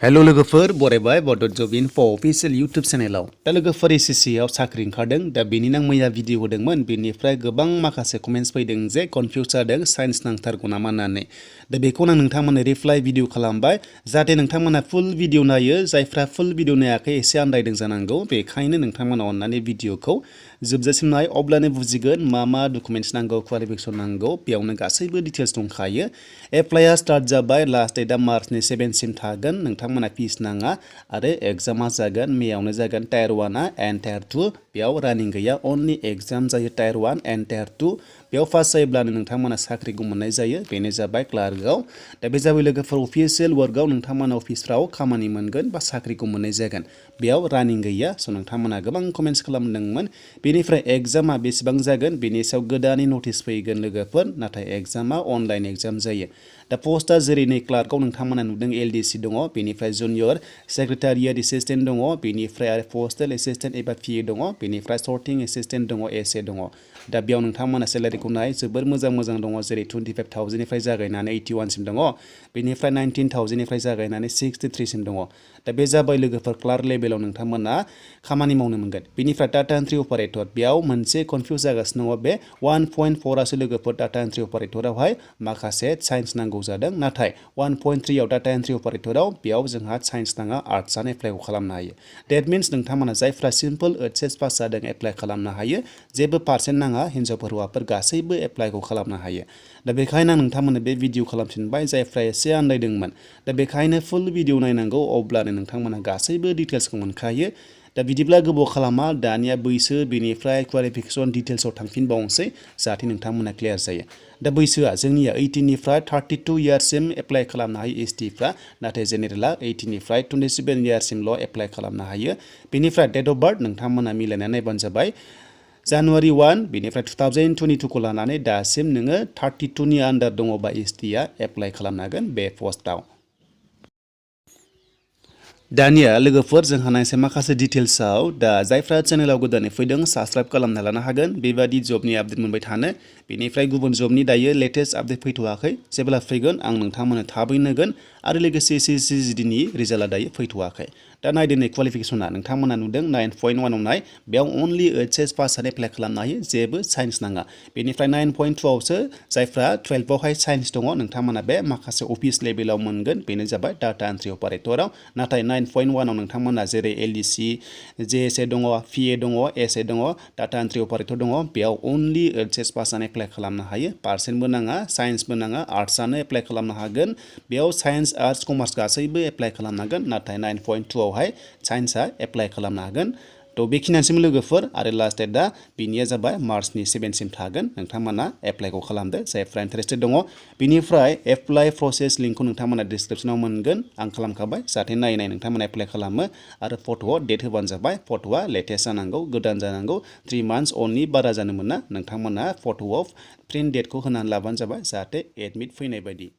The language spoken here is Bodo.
हेलो लोगोफोर बरायबाय बड जब इनफो अफिशियल यूट्यूब चेनेलाव दा लोगोफोर एसएससी आव साख्रि ओंखारदों दा बेनिनो आं मैया भिडिअ होदोंमोन बेनिफ्राय गोबां माखासे कमेन्ट्स फैदों जे कनफ्यूज जादों साइन्स नांथारगौ नामा होननानै दा बेखौनो नोंथांमोननो रिप्लाय भिडिअ खालामबाय जाहाथे नोंथांमोना फुल भिडिअ नायो जायफ्रा फुल भिडिअ नायाखै एसे आन्दायदों जानांगौ बेखायनो नोंथांमोना अननानै भिडिअखौ जोबजासिम नाय अब्लानो बुजिगोन मा डकुमेन्ट्स नांगौ क्वालिफिकेसन नांगौ बेयावनो गासैबो डिटेल्स दंखायो एप्लाइआ स्टार्ट जाबाय लास्ट डेटआ मार्चनि 7 सिम थागोन नोंथांमोना फिस नाङा आरो एग्जामा जागोन मेयावनो जागोन टायर 1 एन्ड टायर 2 बेयाव रानिं गैया अनलि एग्जाम जायो टायर 1 एन्ड टायर 2 बेयाव पास जायोब्लानो नोंथांमोना साख्रिखौ मोननाय जायो बेनो जाबाय क्लार्कआव दा बे जाबाय लोगोफोर अफिशियेल वर्कआव नोंथांमोना अफिसफ्राव खामानि मोनगोन बा साख्रिखौ मोननाय जागोन बेयाव रानिं गैया स' नोंथांमोना गोबां कमेन्ट्स खालामदोंमोन बेनिफ्राय एग्जामा बेसेबां जागोन बेनि सायाव गोदानै नटिस फैगोन लोगोफोर नाथाय एग्जामा अनलाइन एग्जाम जायो दा पस्टआ जेरै नै क्लार्कआव नोंथांमोना नुदों एलडिसि दङ बेनिफ्राय जुनियर सेक्रेटारियेट एसिस्टेन्ट दङ बेनिफ्राय आरो पस्टेल एसिस्टेन्ट एबा पिए दङ बेनिफ्राय सर्टिं एसिस्टेन्ट दङ एसए दङ दा बेयाव नोंथांमोना सेलारिखौ नाय जोबोर मोजां मोजां दङ जेरै 25,000 निफ्राय जागायनानै 81 सिम दङ बेनिफ्राय 19,000 निफ्राय जागायनानै 63 सिम दङ दा बे जाबाय लोगोफोर क्लार्क लेभेलाव नोंथांमोना खामानि मावनो मोनगोन बेनिफ्राय डाटा एन्ट्रि अपारेटर बेयाव मोनसे कनफ्यूज जागासिनो दङ बे 1.4 आसो लोगोफोर डाटा एन्ट्रि अपारेटरावहाय माखासे साइन्स नांगौ जादों नाथाय 1.3 आव डाटा एन्ट्रि अपारेटराव बेयाव जोंहा साइन्स नाङा आर्ट्सआनो एप्लाइखौ खालामनो हायो डेट मिन्स नोंथांमोना जायफ्रा सिम्पल एचएस पास जादों एप्लाइ खालामनो हायो जेबो पार्सेन्ट नाङा हिन्जावफोर हौवाफोर गासैबो एप्लाइखौ खालामनो हायो दा बेखायनो आं नोंथांमोननो बे भिडिअ खालामफिनबाय जायफ्रा एसे आन्दायदोंमोन दा बेखायनो फुल भिडिअ नायनांगौ अब्लानो नोंथांमोना गासैबो डिटेल्सखौ मोनखायो दा बिदिब्ला गोबाव खालामा दानिया बैसो बेनिफ्राय क्वालिफिकेसन डिटेल्सआव थांफिनबावनोसै जाहाथे नोंथांमोना क्लियार जायो दा बैसोआ जोंनिया 18 निफ्राय 32 इयार्ससिम एप्लाइ खालामनो हायो एसटिफ्रा नाथाय जेनेरेला 18 निफ्राय 27 इयार्ससिमल' एप्लाइ खालामनो हायो बेनिफ्राय डेट अफ बार्थ नोंथांमोना मिलायनानै नायबानो जाबाय जानुवारि 1 बेनिफ्राय 2022 खौ लानानै दासिम नोङो 32 नि आन्डार दङबा एसटिआ एप्लाइ खालामनो हागोन बे पस्टआव दानिया लोगोफोर जोंहा नायसै माखासे डिटेल्सआव दा जायफ्रा चेनेलाव गोदानै फैदों साबस्क्राइब खालामना लानो हागोन बेबादि जबनि आपडेट मोनबाय थानो बेनिफ्राय गुबुन जबनि दायो लेटेस्ट आपडेट फैथ'वाखै जेब्ला फैगोन आं नोंथांमोननो थाबैनो होगोन आरो लोगोसे एसएससि जिडिनि रिजाल्टआ दायो फैथ'वाखै दा नायदो नै क्वालिफिकेसना नोंथांमोना नुदों 9.1 आव नाय बेयाव अनलि एचएस पासआनो एप्लाइ खालामनो हायो जेबो साइन्स नाङा बेनिफ्राय 9.2 आवसो जायफ्रा 12 आवहाय साइन्स दङ नोंथांमोना बे माखासे अफिस लेभेलाव मोनगोन बेनो जाबाय डाटा एन्ट्रि अपारेटराव नाथाय 9.1 आव नोंथांमोना जेरै एलडिसि जेएसए दङ पिए दङ एसए दङ डाटा एन्ट्रि अपारेटर दङ बेयाव अनलि एचएस पासआनो एप्लाइ खालामनो हायो पार्सेन्टबो नाङा साइन्सबो नाङा आर्ट्सआनो एप्लाइ खालामनो हागोन बेयाव साइन्स आर्ट्स कमार्स गासैबो एप्लाइ खालामनो हागोन नाथाय 9.2 आवहाय साइन्सआ एप्लाइ खालामनो हागोन थ' बेखिनियानोसै लोगोफोर आरो लास्ट डेटआ बेनिया जाबाय मार्चनि 7 सिम थागोन नोंथांमोना एप्लाइखौ खालामदो जायफ्रा इन्टारेस्टेड दङ बेनिफ्राय एप्लाइ प्रसेस लिंकखौ नोंथांमोना डिसक्रिपसनाव मोनगोन आं खालामखाबाय जाहाथे नायै नोंथांमोना एप्लाइ खालामो आरो फट'आव डेट होबानो जाबाय फट'आ लेटेस्ट जानांगौ गोदान जानांगौ 3 मान्थ्स अनलि बारा जानो मोना नोंथांमोना फट'आव प्रिन्ट डेटखौ होनानै लाबानो जाबाय जाहाथे एडमिट फैनाय बायदि